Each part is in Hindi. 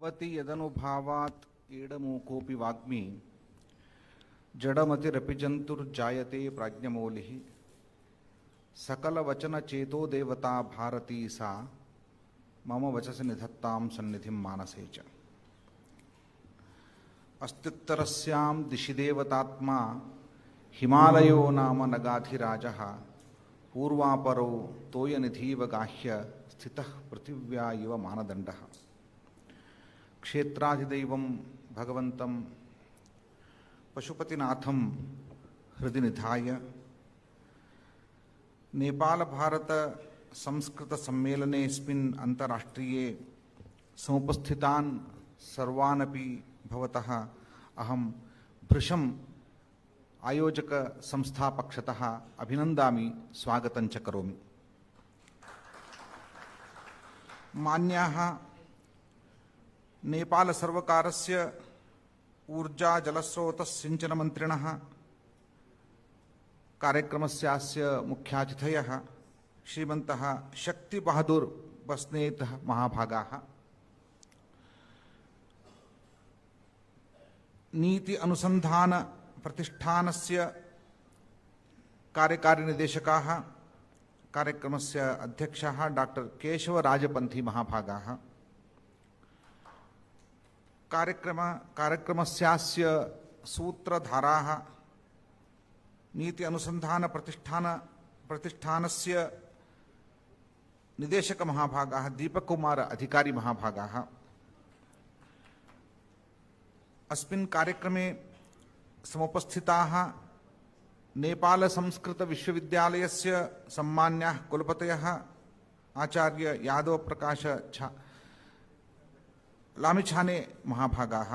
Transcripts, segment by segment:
भवति यदनुभावात् एडमूकोऽपि वाग्मी जडमतिरपि जन्तुर्जायते प्राज्ञमौलिः सकलवचनचेतो देवता भारती सा मम वचसि निधत्तां सन्निधिं मानसे च। अस्त्युत्तरस्यां दिशि देवतात्मा हिमालयो नाम नगाधिराजः पूर्वापरो तोयनिधीव गाह्य स्थितः पृथिव्या इव मानदण्डः। क्षेत्राधिदैवं भगवन्तं पशुपतिनाथं हृदि निधाय नेपाल भारत संस्कृत सम्मेलनेऽस्मिन् अन्तर्राष्ट्रीये समुपस्थितान् सर्वानपि भवतः अहं भृशम् आयोजक संस्था पक्षतः अभिनन्दामि, स्वागतं च करोमि। मान्याः नेपाल सर्वकारस्य ऊर्जा जलस्रोत सिंचन मंत्रिणः कार्यक्रमस्यास्य मुख्यातिथयः श्रीमन्तः शक्ति बहादुर बस्नेत महाभागाः, नीति अनुसंधान प्रतिष्ठानस्य कार्यकारी निदेशकाः, कार्यक्रमस्य अध्यक्षः डॉक्टर केशव राजपन्थी महाभागाः, कार्यक्रमस्यास्य सूत्रधाराः नीति अनुसंधान प्रतिष्ठानस्य निदेशक महाभागाः दीपक कुमार अधिकारी महाभागाः। अस्मिन् कार्यक्रमे समुपस्थिताः नेपाल संस्कृत विश्वविद्यालयस्य सम्मान्याः कुलपतयः आचार्य यादव प्रकाश लामिछाने महाभागाः,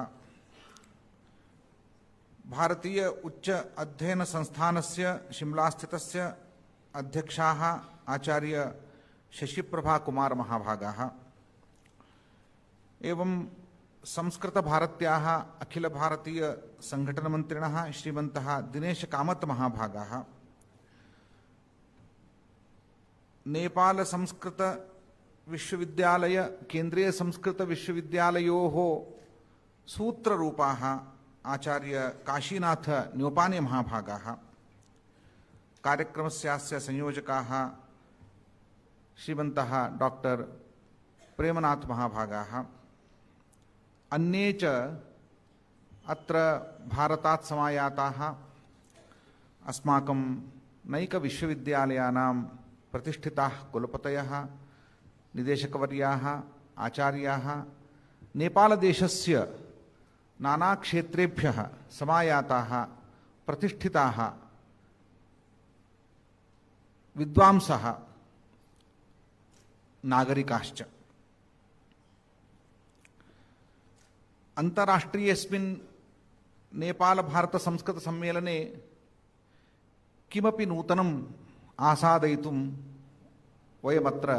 भारतीय उच्च अध्ययन संस्थानस्य शिमला स्थितस्य अध्यक्षाः आचार्य शशिप्रभा कुमार महाभागाः एवं संस्कृत भारत्याः अखिल भारतीय संघटन मंत्रिणः श्रीमन्तः दिनेश कामत महाभागाः, नेपाल संस्कृत विश्वविद्यालय केंद्रीय संस्कृत विश्वविद्यालयोः सूत्ररूपाः आचार्य काशीनाथ न्योपाने महाभागाः, कार्यक्रमस्यास्य संयोजकाः श्रीमन्तः डॉक्टर प्रेमनाथ महाभागाः, अन्ये च अत्र भारतात् समायाताः अस्माकं नैक विश्वविद्यालयानां प्रतिष्ठिताः कुलपतयः, निदेशकवर्याः, आचार्याः, नेपालदेशस्य नानाक्षेत्रेभ्यः समायाताः प्रतिष्ठिताः विद्वांसः, नागरिकाश्च। अन्तर्राष्ट्रीयेऽस्मिन् नेपाल भारत संस्कृत सम्मेलने किमपि नूतनम् आसादयितुं वयमत्र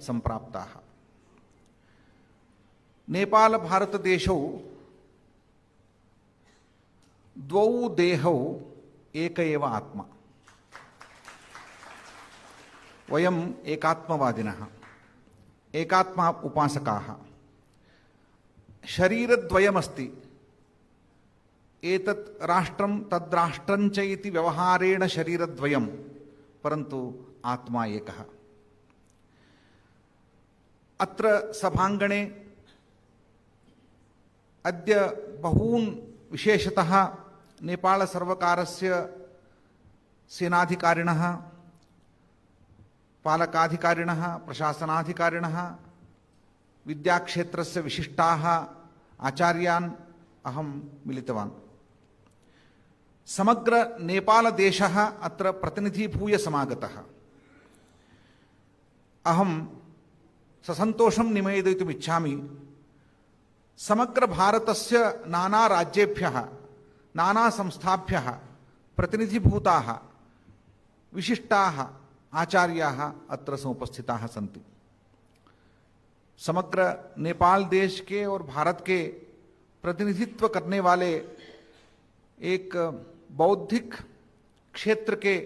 सम्प्राप्ताः। नेपाल भारत देशौ द्वौ देहौ एक एव आत्मा। वयम् एकात्मवादिनः, एकात्मा उपासकाः। शरीरद्वयमस्ति, एतत् राष्ट्रं तद्राष्ट्रं च इति व्यवहारेण शरीरद्वयं, परन्तु आत्मा एकः। अत्र सभांगणे अद्य बहून् विशेषतः नेपाल सर्वकारस्य सेनाधिकारिणः, पालकाधिकारिणः, प्रशासनाधिकारिणः, विद्याक्षेत्रस्य विशिष्टाः आचार्यान् अहं मिलितवान्। समग्र नेपाल देशः अत्र प्रतिनिधीभूय समागतः। अहं ससन्तोषं निवेदयितुम् इच्छामि। समग्र भारतस्य नाना राज्येभ्यः, नाना संस्थाभ्यः प्रतिनिधिभूताः विशिष्टाः आचार्याः अत्र समुपस्थिताः सन्ति। समग्र नेपाल देश के और भारत के प्रतिनिधित्व करने वाले एक बौद्धिक क्षेत्र के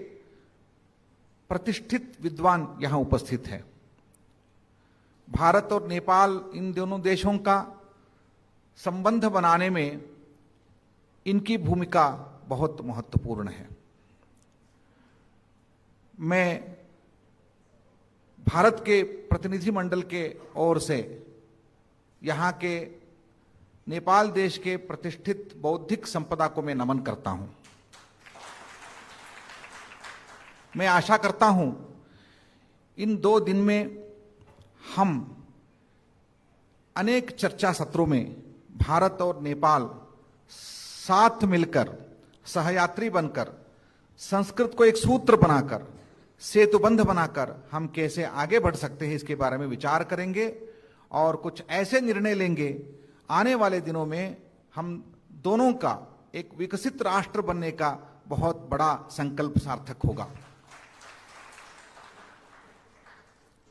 प्रतिष्ठित विद्वान यहाँ उपस्थित है। भारत और नेपाल इन दोनों देशों का संबंध बनाने में इनकी भूमिका बहुत महत्वपूर्ण है। मैं भारत के प्रतिनिधिमंडल के ओर से यहाँ के नेपाल देश के प्रतिष्ठित बौद्धिक संपदा को मैं नमन करता हूं। मैं आशा करता हूं इन 2 दिन में हम अनेक चर्चा सत्रों में भारत और नेपाल साथ मिलकर सहयात्री बनकर संस्कृत को एक सूत्र बनाकर सेतुबंध बनाकर हम कैसे आगे बढ़ सकते हैं इसके बारे में विचार करेंगे और कुछ ऐसे निर्णय लेंगे आने वाले दिनों में हम दोनों का एक विकसित राष्ट्र बनने का बहुत बड़ा संकल्प सार्थक होगा।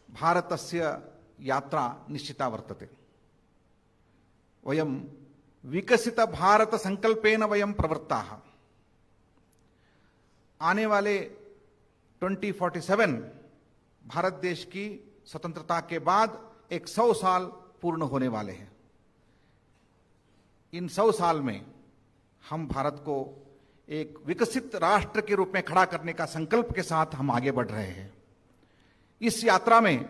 भारतस्य यात्रा निश्चिता वर्तते। वयं विकसित भारत संकल्पेन वयं प्रवृत्ताः। आने वाले 2047 भारत देश की स्वतंत्रता के बाद एक 100 साल पूर्ण होने वाले हैं। इन 100 साल में हम भारत को एक विकसित राष्ट्र के रूप में खड़ा करने का संकल्प के साथ हम आगे बढ़ रहे हैं। इस यात्रा में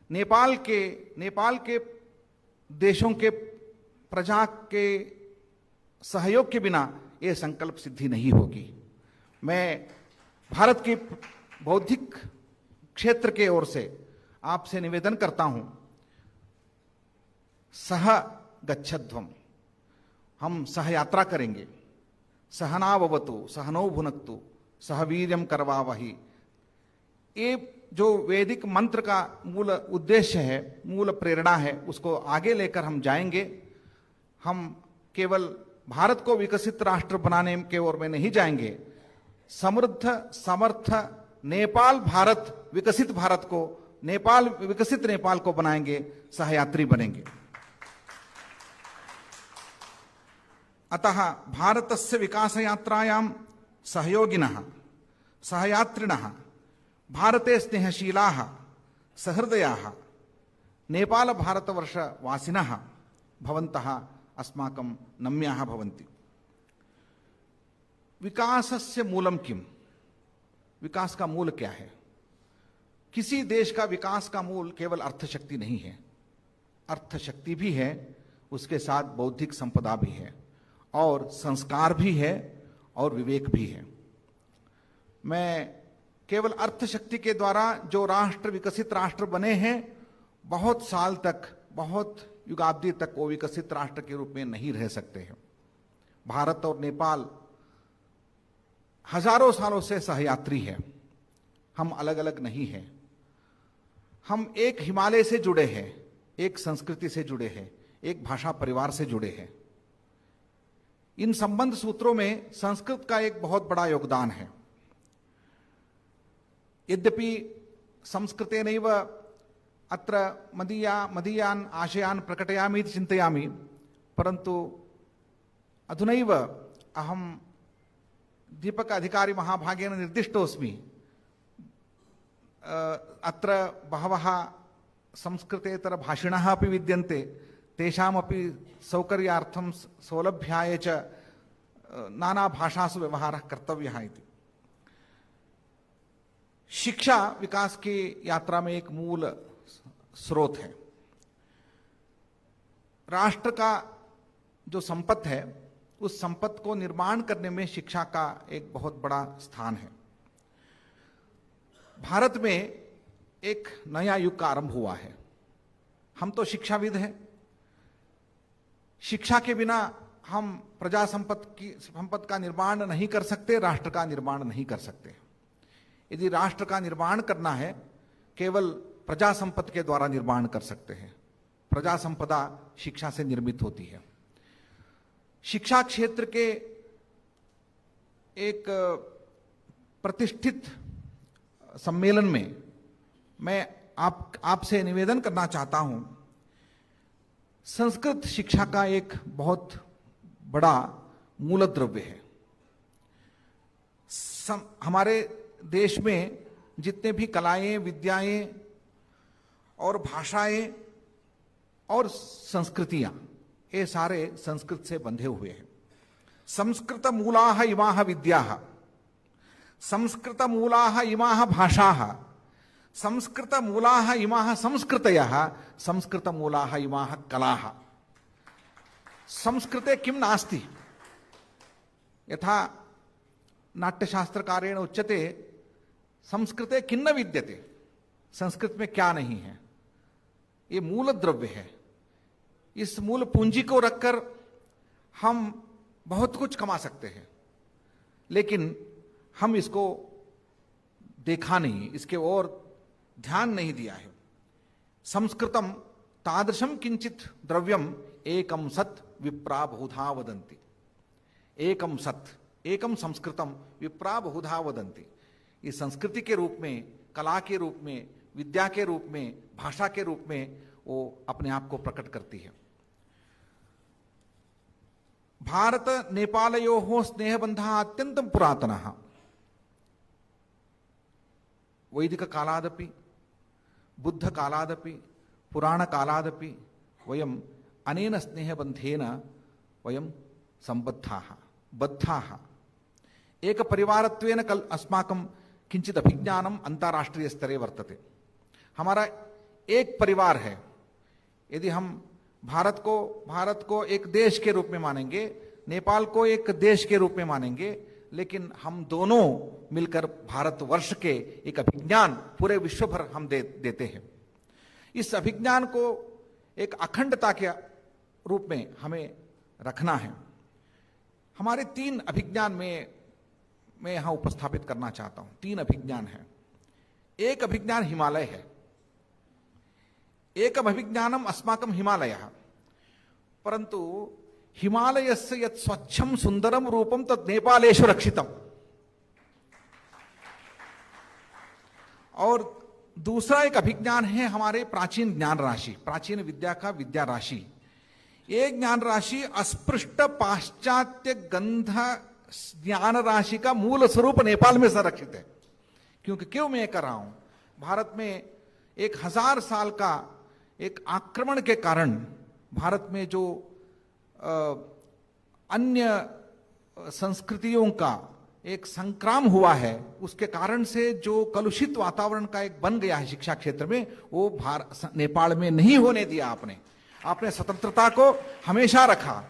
नेपाल के देशों के प्रजा के सहयोग के बिना यह संकल्प सिद्धि नहीं होगी। मैं भारत के बौद्धिक क्षेत्र के ओर से आपसे निवेदन करता हूं, सह गच्छध्वम, हम सह यात्रा करेंगे। सहनाववतु सहनौ भुनक्तु सह वीर्यम करवावहि। ये जो वैदिक मंत्र का मूल उद्देश्य है, मूल प्रेरणा है, उसको आगे लेकर हम जाएंगे। हम केवल भारत को विकसित राष्ट्र बनाने के ओर में नहीं जाएंगे, समृद्ध समर्थ नेपाल भारत, विकसित भारत को, नेपाल विकसित नेपाल को बनाएंगे, सहयात्री बनेंगे। अतः भारतस्य विकास यात्रायां सहयोगिनः सहयात्रिणः भारते स्नेहशीलाः सहृदयाः नेपाल भारतवर्ष वासिनः भवन्तः अस्माकं नम्याः भवन्ति। विकासस्य मूलम किम? विकास का मूल क्या है? किसी देश का विकास का मूल केवल अर्थशक्ति नहीं है। अर्थशक्ति भी है, उसके साथ बौद्धिक संपदा भी है और संस्कार भी है और विवेक भी है। मैं केवल अर्थशक्ति के द्वारा जो राष्ट्र विकसित राष्ट्र बने हैं, बहुत साल तक, बहुत युगाब्दी तक वो विकसित राष्ट्र के रूप में नहीं रह सकते हैं। भारत और नेपाल हजारों सालों से सहयात्री है। हम अलग अलग नहीं हैं। हम एक हिमालय से जुड़े हैं, एक संस्कृति से जुड़े हैं, एक भाषा परिवार से जुड़े हैं। इन संबंध सूत्रों में संस्कृत का एक बहुत बड़ा योगदान है। यद्यपि संस्कृतेनैव अत्र मदीयान् आशयान् प्रकटयामि इति चिन्तयामि, परन्तु अधुनैव अहं दीपक अधिकारी महाभागेन निर्दिष्टोऽस्मि। अत्र बहवः संस्कृतेतर भाषिणः अपि विद्यन्ते, तेषामपि सौकर्यार्थं सौलभ्याय च नाना भाषासु व्यवहारः कर्तव्यः इति। शिक्षा विकास की यात्रा में एक मूल स्रोत है। राष्ट्र का जो संपत्ति है, उस संपत्ति को निर्माण करने में शिक्षा का एक बहुत बड़ा स्थान है। भारत में एक नया युग का आरंभ हुआ है। हम तो शिक्षाविद हैं। शिक्षा के बिना हम प्रजा संपत्ति का निर्माण नहीं कर सकते, राष्ट्र का निर्माण नहीं कर सकते। यदि राष्ट्र का निर्माण करना है, केवल प्रजा संपत्ति के द्वारा निर्माण कर सकते हैं। प्रजा संपदा शिक्षा से निर्मित होती है। शिक्षा क्षेत्र के एक प्रतिष्ठित सम्मेलन में मैं आपसे निवेदन करना चाहता हूं। संस्कृत शिक्षा का एक बहुत बड़ा मूलद्रव्य है। हमारे देश में जितने भी कलाएं, विद्याएं और भाषाएं और संस्कृतियां, ये सारे संस्कृत से बंधे हुए हैं। संस्कृत मूलाः इमाः विद्याः, संस्कृत मूलाः इमाः भाषाः, संस्कृत मूलाः इमाः संस्कृतयः, संस्कृत मूलाः इमाः कलाः। संस्कृते किं नास्ति? यथा नाट्यशास्त्रकारेण उच्यते संस्कृते किन्न विद्यते, संस्कृत में क्या नहीं है। ये मूल द्रव्य है। इस मूल पूंजी को रखकर हम बहुत कुछ कमा सकते हैं, लेकिन हम इसको देखा नहीं, इसके ओर ध्यान नहीं दिया है। संस्कृतम तादृशम किंचित द्रव्यम एकम सत् विप्रा बहुधा वदन्ति। एकम सत्, एकम संस्कृतम विप्रा बहुधा वदन्ति। इस संस्कृति के रूप में, कला के रूप में, विद्या के रूप में, भाषा के रूप में वो अपने आप को प्रकट करती है। भारत नेपालयोः स्नेहबन्धः अत्यन्तं पुरातनः। वैदिक कालादपि, बुद्ध कालादपि, पुराण कालादपि वयम् अनेन स्नेहबन्धेन वयं सम्बद्धाः, बद्धाः। एक परिवारत्वेन कल अस्माकं किंचित अभिज्ञानम अंतर्राष्ट्रीय स्तरे वर्तते। हमारा एक परिवार है। यदि हम भारत को एक देश के रूप में मानेंगे, नेपाल को एक देश के रूप में मानेंगे, लेकिन हम दोनों मिलकर भारतवर्ष के एक अभिज्ञान पूरे विश्व भर हम देते हैं। इस अभिज्ञान को एक अखंडता के रूप में हमें रखना है। हमारे 3 अभिज्ञान में मैं यहां उपस्थापित करना चाहता हूं। 3 अभिज्ञान है। एक अभिज्ञान हिमालय है। एकम अभिज्ञानम अस्माकं हिमालयः, परंतु हिमालयस्य यत् स्वच्छम सुंदरम रूपम तत् नेपालेषु रक्षितम। और दूसरा एक अभिज्ञान है हमारे प्राचीन ज्ञान राशि, प्राचीन विद्या का विद्या राशि। ये ज्ञान राशि अस्पृष्ट पाश्चात्य गंध ज्ञान राशि का मूल स्वरूप नेपाल में संरक्षित है। क्यों मैं कर रहा हूं? भारत में 1000 साल का एक आक्रमण के कारण भारत में जो अन्य संस्कृतियों का एक संक्राम हुआ है, उसके कारण से जो कलुषित वातावरण का एक बन गया है शिक्षा क्षेत्र में, वो नेपाल में नहीं होने दिया। आपने स्वतंत्रता को हमेशा रखा,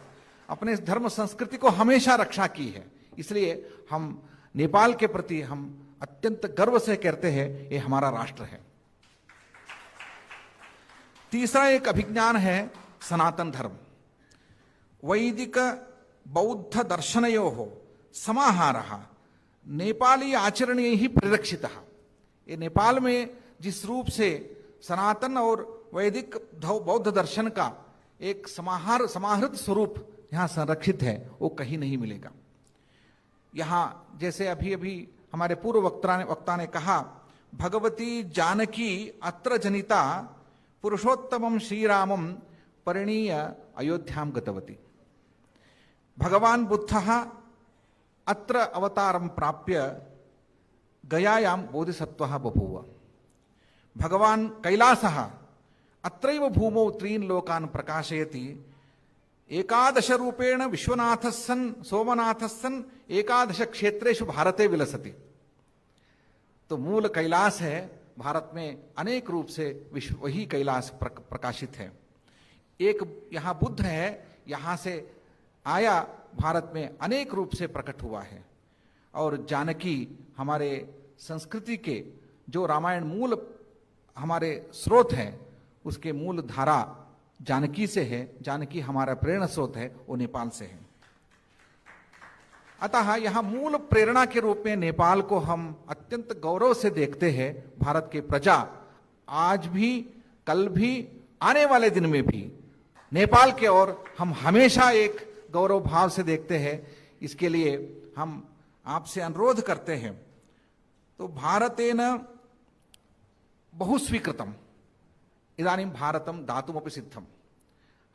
अपने धर्म संस्कृति को हमेशा रक्षा की है। इसलिए हम नेपाल के प्रति हम अत्यंत गर्व से कहते हैं ये हमारा राष्ट्र है। तीसरा एक अभिज्ञान है सनातन धर्म। वैदिक बौद्ध दर्शनयोः समाहारः नेपाली आचरणैः परिरक्षितः। ये नेपाल में जिस रूप से सनातन और वैदिक बौद्ध दर्शन का एक समाहृत स्वरूप यहां संरक्षित है, वो कहीं नहीं मिलेगा। यहां जैसे अभी हमारे पूर्व वक्ता ने कहा, भगवती जानकी अत्र जनिता पुरुषोत्तमं श्रीरामं परिणीय अयोध्यां गतवती। भगवान बुद्धः अत्र अवतारं प्राप्य गयायां बोधिसत्वः बभूव। भगवान कैलासः अत्रैव भूमौ 3 लोकान् प्रकाशयति। 11 रूपेण विश्वनाथः सन् सोमनाथः सन् 11 क्षेत्रेषु भारते विलसति। तो मूल कैलास है, भारत में अनेक रूप से विश्व वही कैलास प्रकाशित है। एक यहां बुद्ध है, यहां से आया, भारत में अनेक रूप से प्रकट हुआ है। और जानकी हमारे संस्कृति के जो रामायण मूल हमारे स्रोत है, उसके मूल धारा जानकी से है। जानकी हमारा प्रेरणा स्रोत है, वो नेपाल से है। अतः यहां मूल प्रेरणा के रूप में नेपाल को हम अत्यंत गौरव से देखते हैं। भारत के प्रजा आज भी, कल भी, आने वाले दिन में भी नेपाल के ओर हम हमेशा एक गौरव भाव से देखते हैं। इसके लिए हम आपसे अनुरोध करते हैं। तो भारतेन बहुस्वीकृतम इदानीं भारतम दातुमपि सिद्धम।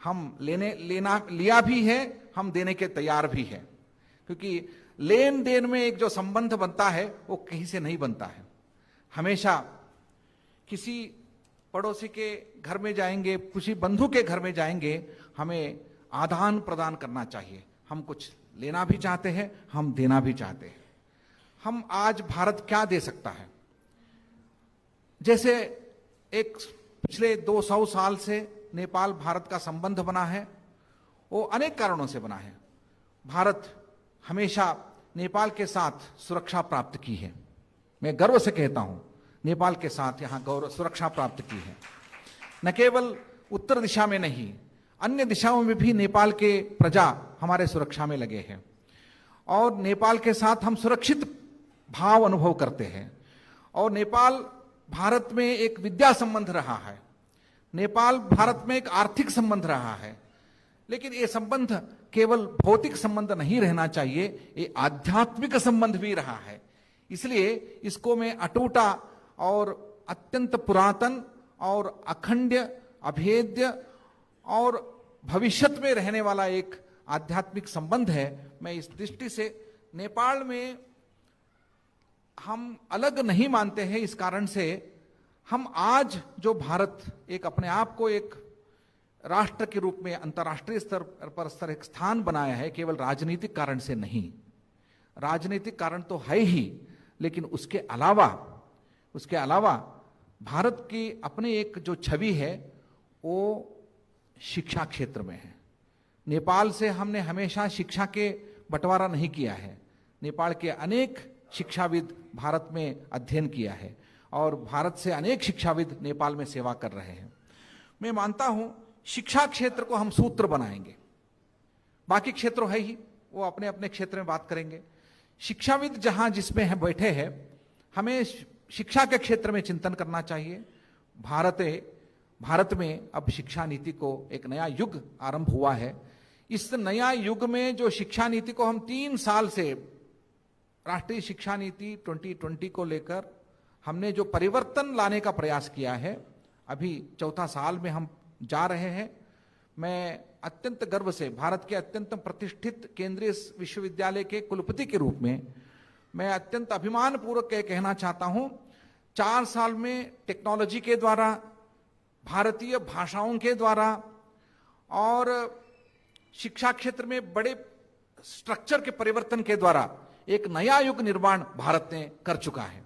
हम लिया भी है, हम देने के तैयार भी है। क्योंकि लेन देन में एक जो संबंध बनता है वो कहीं से नहीं बनता है। हमेशा किसी पड़ोसी के घर में जाएंगे, किसी बंधु के घर में जाएंगे, हमें आदान प्रदान करना चाहिए। हम कुछ लेना भी चाहते हैं, हम देना भी चाहते हैं। हम आज भारत क्या दे सकता है? जैसे एक पिछले 200 साल से नेपाल भारत का संबंध बना है, वो अनेक कारणों से बना है। भारत हमेशा नेपाल के साथ सुरक्षा प्राप्त की है। मैं गर्व से कहता हूं, नेपाल के साथ यहां गौरव सुरक्षा प्राप्त की है। न केवल उत्तर दिशा में नहीं, अन्य दिशाओं में भी नेपाल के प्रजा हमारे सुरक्षा में लगे हैं और नेपाल के साथ हम सुरक्षित भाव अनुभव करते हैं। और नेपाल भारत में एक विद्या संबंध रहा है, नेपाल भारत में एक आर्थिक संबंध रहा है, लेकिन ये संबंध केवल भौतिक संबंध नहीं रहना चाहिए, ये आध्यात्मिक संबंध भी रहा है। इसलिए इसको मैं अटूटा और अत्यंत पुरातन और अखंड्य, अभेद्य और भविष्यत में रहने वाला एक आध्यात्मिक संबंध है। मैं इस दृष्टि से नेपाल में हम अलग नहीं मानते हैं। इस कारण से हम आज जो भारत एक अपने आप को एक राष्ट्र के रूप में अंतर्राष्ट्रीय स्तर पर एक स्थान बनाया है, केवल राजनीतिक कारण से नहीं। राजनीतिक कारण तो है ही, लेकिन उसके अलावा भारत की अपनी एक जो छवि है वो शिक्षा क्षेत्र में है। नेपाल से हमने हमेशा शिक्षा के बंटवारा नहीं किया है। नेपाल के अनेक शिक्षाविद भारत में अध्ययन किया है और भारत से अनेक शिक्षाविद नेपाल में सेवा कर रहे हैं। मैं मानता हूं शिक्षा क्षेत्र को हम सूत्र बनाएंगे, बाकी क्षेत्र है ही, वो अपने अपने क्षेत्र में बात करेंगे। शिक्षाविद जहां जिसमें है बैठे हैं, हमें शिक्षा के क्षेत्र में चिंतन करना चाहिए। भारत में अब शिक्षा नीति को एक नया युग आरंभ हुआ है। इस नया युग में जो शिक्षा नीति को हम 3 साल से राष्ट्रीय शिक्षा नीति 2020 को लेकर हमने जो परिवर्तन लाने का प्रयास किया है, अभी 4था साल में हम जा रहे हैं। मैं अत्यंत गर्व से भारत के अत्यंत प्रतिष्ठित केंद्रीय विश्वविद्यालय के कुलपति के रूप में मैं अत्यंत अभिमान पूर्वक कहना चाहता हूं, 4 साल में टेक्नोलॉजी के द्वारा, भारतीय भाषाओं के द्वारा और शिक्षा क्षेत्र में बड़े स्ट्रक्चर के परिवर्तन के द्वारा एक नया युग निर्माण भारत ने कर चुका है।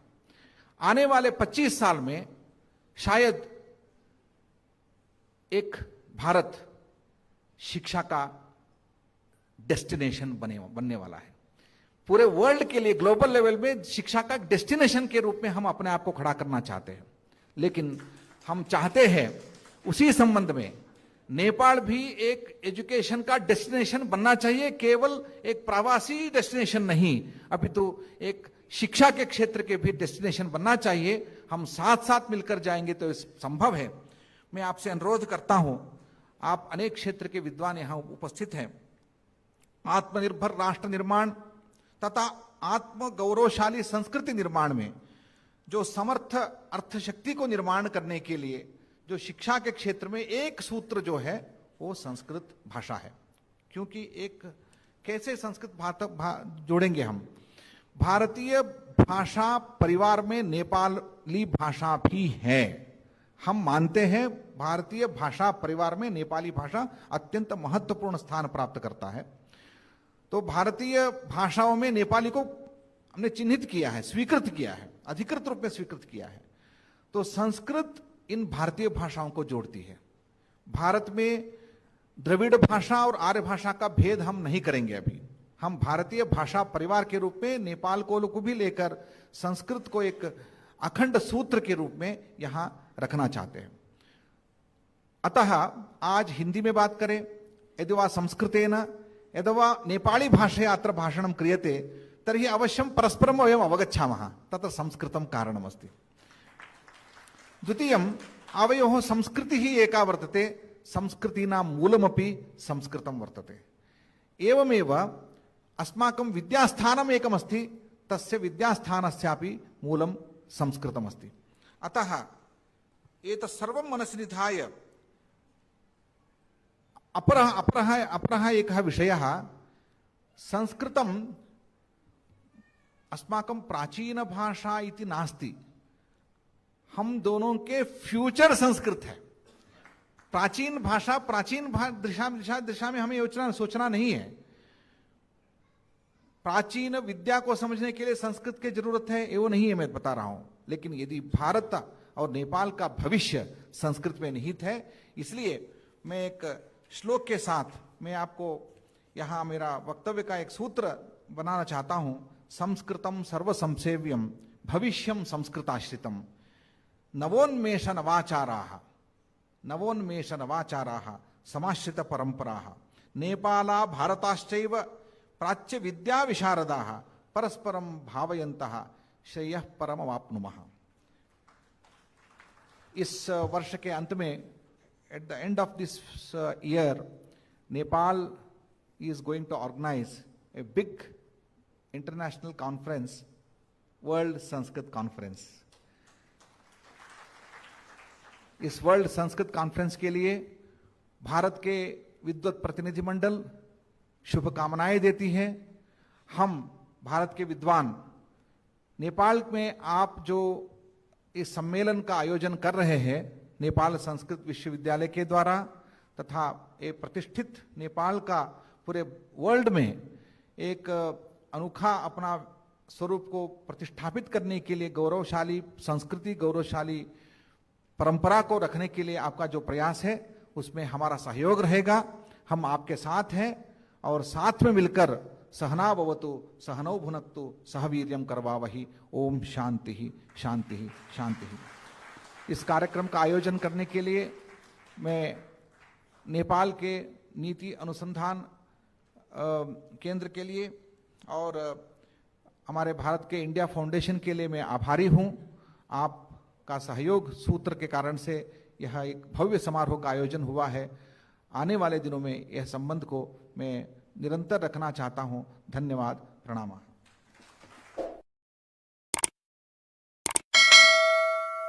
आने वाले 25 साल में शायद एक भारत शिक्षा का डेस्टिनेशन बनने वाला है। पूरे वर्ल्ड के लिए ग्लोबल लेवल में शिक्षा का डेस्टिनेशन के रूप में हम अपने आप को खड़ा करना चाहते हैं। लेकिन हम चाहते हैं उसी संबंध में नेपाल भी एक एजुकेशन का डेस्टिनेशन बनना चाहिए, केवल एक प्रवासी डेस्टिनेशन नहीं, अभी तो एक शिक्षा के क्षेत्र के भी डेस्टिनेशन बनना चाहिए। हम साथ साथ मिलकर जाएंगे तो संभव है। मैं आपसे अनुरोध करता हूं, आप अनेक क्षेत्र के विद्वान यहां उपस्थित हैं। आत्मनिर्भर राष्ट्र निर्माण तथा आत्म गौरवशाली संस्कृति निर्माण में जो समर्थ अर्थशक्ति को निर्माण करने के लिए जो शिक्षा के क्षेत्र में एक सूत्र जो है वो संस्कृत भाषा है। क्योंकि एक कैसे संस्कृत जोड़ेंगे हम? भारतीय भाषा परिवार में नेपाली भाषा भी है। हम मानते हैं भारतीय भाषा परिवार में नेपाली भाषा अत्यंत महत्वपूर्ण स्थान प्राप्त करता है। तो भारतीय भाषाओं में नेपाली को हमने चिन्हित किया है, स्वीकृत किया है, अधिकृत रूप में स्वीकृत किया है। तो संस्कृत इन भारतीय भाषाओं को जोड़ती है। भारत में द्रविड़ भाषा और आर्य भाषा का भेद हम नहीं करेंगे। अभी हम भारतीय भाषा परिवार के रूप में नेपाल को भी लेकर संस्कृत को एक अखंड सूत्र के रूप में यहां रखना चाहते हैं। अतः आज हिंदी में बात करें, यदि वा संस्कृतेन यदि वा नेपाली भाषया अत्र भाषणं क्रियते तर्हि अवश्यं परस्परं वयम् अवगच्छामः, तत्र संस्कृतं कारणमस्ति। द्वितीयम्, आवयोः संस्कृतिः एका वर्तते, संस्कृतीनां मूलमपि संस्कृतं वर्तते। एवमेव अस्माकं विद्यास्थानम् एकमस्ति, तस्य विद्यास्थानस्यापि मूलं संस्कृतमस्ति। अतः एतत् सर्वं मनसि निधाय अपरः एकः विषयः, संस्कृतम् अस्माकं प्राचीन भाषा इति नास्ति, हम दोनों के फ्यूचर संस्कृत है। प्राचीन भाषा दिशा में हमें सोचना नहीं है। प्राचीन विद्या को समझने के लिए संस्कृत की जरूरत है, ये वो नहीं है, मैं बता रहा हूं। लेकिन यदि भारत और नेपाल का भविष्य संस्कृत में निहित है, इसलिए मैं एक श्लोक के साथ मैं आपको यहां मेरा वक्तव्य का एक सूत्र बनाना चाहता हूं। संस्कृतम सर्व संसेव्यम भविष्यम संस्कृताश्रितम नवोन्मेष नवाचाराः समाश्रित परंपराः नेपाला भारताश्चैव प्राच्य विद्या विशारदाः परस्परम भावयन्तः श्रेयः परमवाप्नुमः। इस वर्ष के अंत में, at the end of this year, Nepal is going to organize a big international conference, World Sanskrit Conference. इस वर्ल्ड संस्कृत कॉन्फ्रेंस के लिए भारत के विद्वत प्रतिनिधिमंडल शुभकामनाएं देती है। हम भारत के विद्वान नेपाल में आप जो इस सम्मेलन का आयोजन कर रहे हैं नेपाल संस्कृत विश्वविद्यालय के द्वारा, तथा एक प्रतिष्ठित नेपाल का पूरे वर्ल्ड में एक अनोखा अपना स्वरूप को प्रतिष्ठापित करने के लिए, गौरवशाली संस्कृति, गौरवशाली परंपरा को रखने के लिए आपका जो प्रयास है, उसमें हमारा सहयोग रहेगा। हम आपके साथ हैं और साथ में मिलकर सहना भवतु सहनौ भुनक्तु सह वीर्यम करवावहि। ओम शांति ही शांति ही शांति ही। इस कार्यक्रम का आयोजन करने के लिए मैं नेपाल के नीति अनुसंधान केंद्र के लिए और हमारे भारत के इंडिया फाउंडेशन के लिए मैं आभारी हूं। आपका सहयोग सूत्र के कारण से यह एक भव्य समारोह का आयोजन हुआ है। आने वाले दिनों में यह संबंध को मैं निरंतर रखना चाहता हूं। धन्यवाद, प्रणाम।